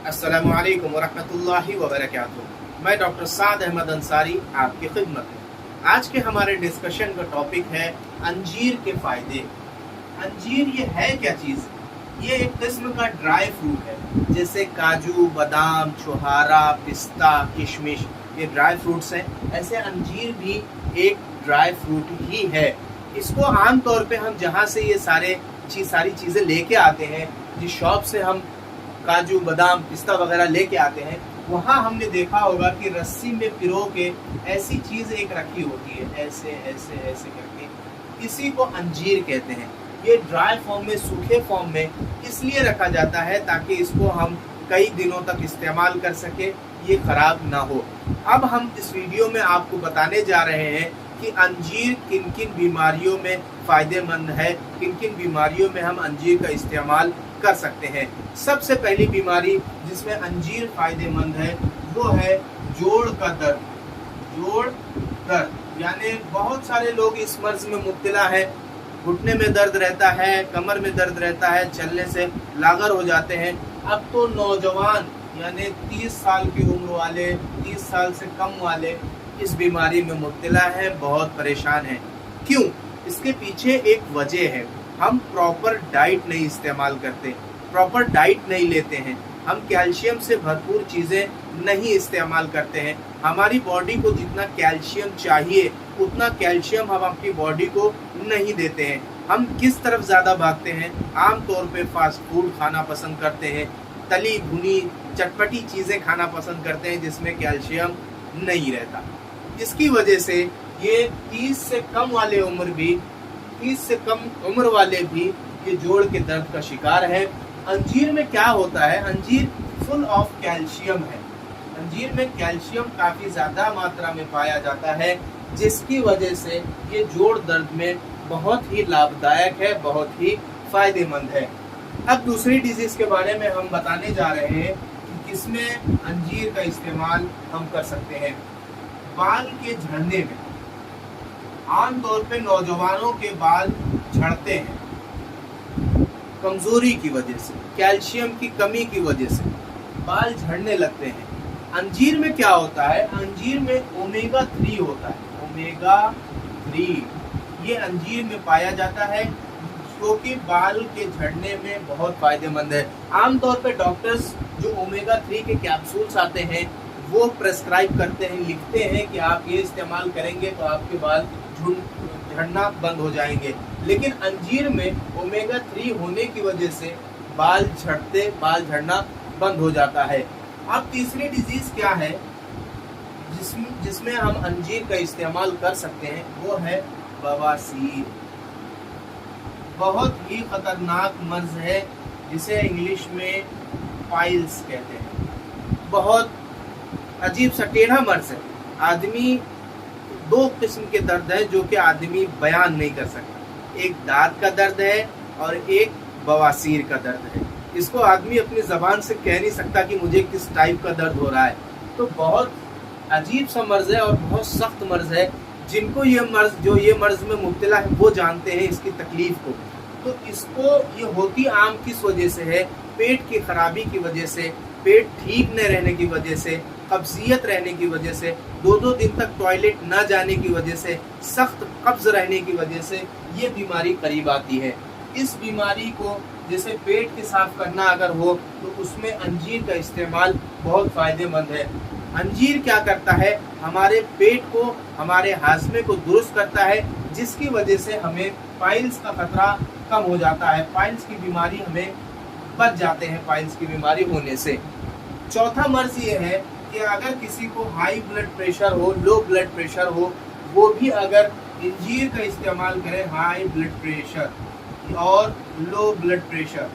अस्सलामु अलैकुम वरहमतुल्लाहि वबरकातुहू। मैं डॉक्टर साद अहमद अंसारी आपकी खिदमत में। आज के हमारे डिस्कशन का टॉपिक है अंजीर के फ़ायदे। अंजीर ये है क्या चीज़? ये एक किस्म का ड्राई फ्रूट है, जैसे काजू, बादाम, छोहारा, पिस्ता, किशमिश ये ड्राई फ्रूट्स हैं। ऐसे अंजीर भी एक ड्राई फ्रूट ही है। इसको आम तौर पे हम जहाँ से ये सारी चीज़ें लेके आते हैं, जिस शॉप से हम काजू, बादाम, पिस्ता वगैरह लेके आते हैं, वहाँ हमने देखा होगा कि रस्सी में पिरो के ऐसी चीज़ एक रखी होती है, ऐसे ऐसे ऐसे करके। इसी को अंजीर कहते हैं। ये ड्राई फॉर्म में, सूखे फॉर्म में इसलिए रखा जाता है ताकि इसको हम कई दिनों तक इस्तेमाल कर सके, ये ख़राब ना हो। अब हम इस वीडियो में आपको बताने जा रहे हैं कि अंजीर किन किन बीमारियों में फ़ायदेमंद है, किन किन बीमारियों में हम अंजीर का इस्तेमाल कर सकते हैं। सबसे पहली बीमारी जिसमें अंजीर फ़ायदेमंद है वो है जोड़ का दर्द। जोड़ दर्द यानी बहुत सारे लोग इस मर्ज में मुब्तला है। घुटने में दर्द रहता है, कमर में दर्द रहता है, चलने से लागर हो जाते हैं। अब तो नौजवान यानी 30 साल की उम्र वाले, 30 साल से कम वाले इस बीमारी में मुब्तला है, बहुत परेशान हैं। क्यों? इसके पीछे एक वजह है, हम प्रॉपर डाइट नहीं इस्तेमाल करते, प्रॉपर डाइट नहीं लेते हैं, हम कैल्शियम से भरपूर चीज़ें नहीं इस्तेमाल करते हैं। हमारी बॉडी को जितना कैल्शियम चाहिए उतना कैल्शियम हम अपनी बॉडी को नहीं देते हैं। हम किस तरफ ज़्यादा भागते हैं? आम तौर पे फास्ट फूड खाना पसंद करते हैं, तली भुनी चटपटी चीज़ें खाना पसंद करते हैं जिसमें कैल्शियम नहीं रहता। इसकी वजह से ये 30 से कम उम्र वाले भी ये जोड़ के दर्द का शिकार है। अंजीर में क्या होता है? अंजीर फुल ऑफ कैल्शियम है। अंजीर में कैल्शियम काफ़ी ज़्यादा मात्रा में पाया जाता है, जिसकी वजह से ये जोड़ दर्द में बहुत ही लाभदायक है, बहुत ही फ़ायदेमंद है। अब दूसरी डिजीज़ के बारे में हम बताने जा रहे हैं कि किसमें अंजीर का इस्तेमाल हम कर सकते हैं। बाल के झड़ने में आम तौर पे नौजवानों के बाल झड़ते हैं कमज़ोरी की वजह से, कैल्शियम की कमी की वजह से बाल झड़ने लगते हैं। अंजीर में क्या होता है? अंजीर में ओमेगा 3 होता है। ओमेगा 3 ये अंजीर में पाया जाता है, जो कि बाल के झड़ने में बहुत फ़ायदेमंद है। आमतौर पे डॉक्टर्स जो ओमेगा 3 के कैप्सूल्स आते हैं वो प्रेस्क्राइब करते हैं, लिखते हैं कि आप ये इस्तेमाल करेंगे तो आपके बाल झड़ना बंद हो जाएंगे। लेकिन अंजीर में ओमेगा 3 होने की वजह से बाल झड़ना बंद हो जाता है। अब तीसरी डिजीज़ क्या है जिसमें हम अंजीर का इस्तेमाल कर सकते हैं, वो है बवासीर। बहुत ही ख़तरनाक मर्ज़ है जिसे इंग्लिश में पाइल्स कहते हैं। बहुत अजीब सा टेढ़ा मर्ज़ है। आदमी दो किस्म के दर्द है जो कि आदमी बयान नहीं कर सकता। एक दांत का दर्द है और एक बवासीर का दर्द है। इसको आदमी अपनी ज़बान से कह नहीं सकता कि मुझे किस टाइप का दर्द हो रहा है। तो बहुत अजीब सा मर्ज़ है और बहुत सख्त मर्ज़ है। जिनको ये मर्ज़ में मुब्तला है वो जानते हैं इसकी तकलीफ़ को। तो इसको ये होती आम किस वजह से है? पेट की ख़राबी की वजह से, पेट ठीक न रहने की वजह से, कब्जियत रहने की वजह से, 2-2 दिन तक टॉयलेट न जाने की वजह से, सख्त कब्ज़ रहने की वजह से ये बीमारी करीब आती है। इस बीमारी को जैसे पेट के साफ़ करना अगर हो तो उसमें अंजीर का इस्तेमाल बहुत फ़ायदेमंद है। अंजीर क्या करता है? हमारे पेट को, हमारे हाजमे को दुरुस्त करता है, जिसकी वजह से हमें पाइल्स का खतरा कम हो जाता है। पाइल्स की बीमारी हमें बच जाते हैं पाइल्स की बीमारी होने से। चौथा मर्ज़ ये है कि अगर किसी को हाई ब्लड प्रेशर हो, लो ब्लड प्रेशर हो, वो भी अगर अंजीर का इस्तेमाल करें, हाई ब्लड प्रेशर और लो ब्लड प्रेशर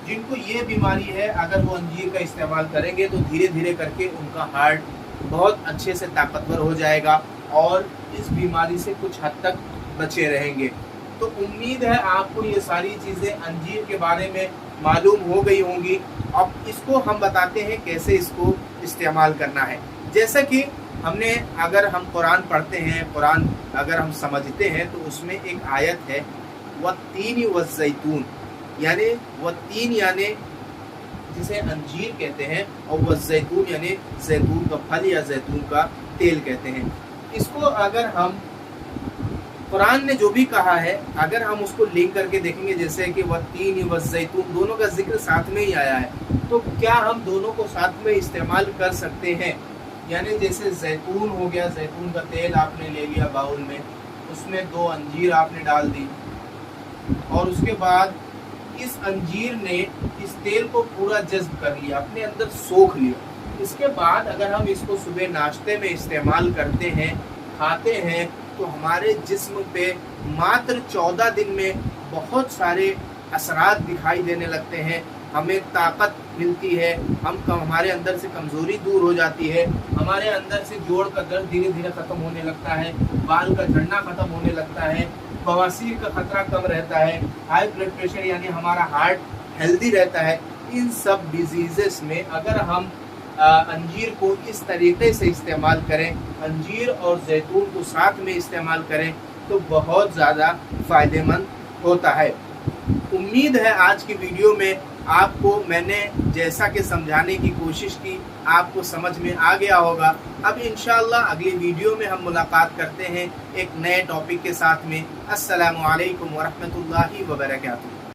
जिनको ये बीमारी है, अगर वो अंजीर का इस्तेमाल करेंगे तो धीरे धीरे करके उनका हार्ट बहुत अच्छे से ताकतवर हो जाएगा और इस बीमारी से कुछ हद तक बचे रहेंगे। तो उम्मीद है आपको ये सारी चीज़ें अंजीर के बारे में मालूम हो गई होंगी। अब इसको हम बताते हैं कैसे इसको इस्तेमाल करना है। जैसे कि अगर हम कुरान पढ़ते हैं, कुरान अगर हम समझते हैं तो उसमें एक आयत है वत्तीन वज़्ज़ैतून, यानी वत्तीन यानी जिसे अंजीर कहते हैं, और वह जैतून यानी जैतून का फल या जैतून का तेल कहते हैं। इसको अगर हम कुरान ने जो भी कहा है अगर हम उसको लिंक करके देखेंगे, जैसे कि वह तीन व जैतून दोनों का जिक्र साथ में ही आया है, तो क्या हम दोनों को साथ में इस्तेमाल कर सकते हैं? यानी जैसे जैतून हो गया, जैतून का तेल आपने ले लिया बाउल में, उसमें 2 अंजीर आपने डाल दी और उसके बाद इस अंजीर ने इस तेल को पूरा जज्ब कर लिया, अपने अंदर सोख लिया। इसके बाद अगर हम इसको सुबह नाश्ते में इस्तेमाल करते हैं, खाते हैं, तो हमारे जिस्म पे मात्र 14 दिन में बहुत सारे असरात दिखाई देने लगते हैं। हमें ताकत मिलती है, हमारे अंदर से कमज़ोरी दूर हो जाती है, हमारे अंदर से जोड़ का दर्द धीरे धीरे ख़त्म होने लगता है, बाल का झड़ना ख़त्म होने लगता है, बवासीर का खतरा कम रहता है, हाई ब्लड प्रेशर यानी हमारा हार्ट हेल्दी रहता है। इन सब डिजीज़ेस में अगर हम अंजीर को इस तरीके से इस्तेमाल करें, अंजीर और जैतून को साथ में इस्तेमाल करें, तो बहुत ज़्यादा फ़ायदेमंद होता है। उम्मीद है आज की वीडियो में आपको मैंने जैसा कि समझाने की कोशिश की आपको समझ में आ गया होगा। अब इंशाअल्लाह अगली वीडियो में हम मुलाकात करते हैं एक नए टॉपिक के साथ में। अस्सलामु अलैकुम वरहमतुल्लाहि वबरकातुहू।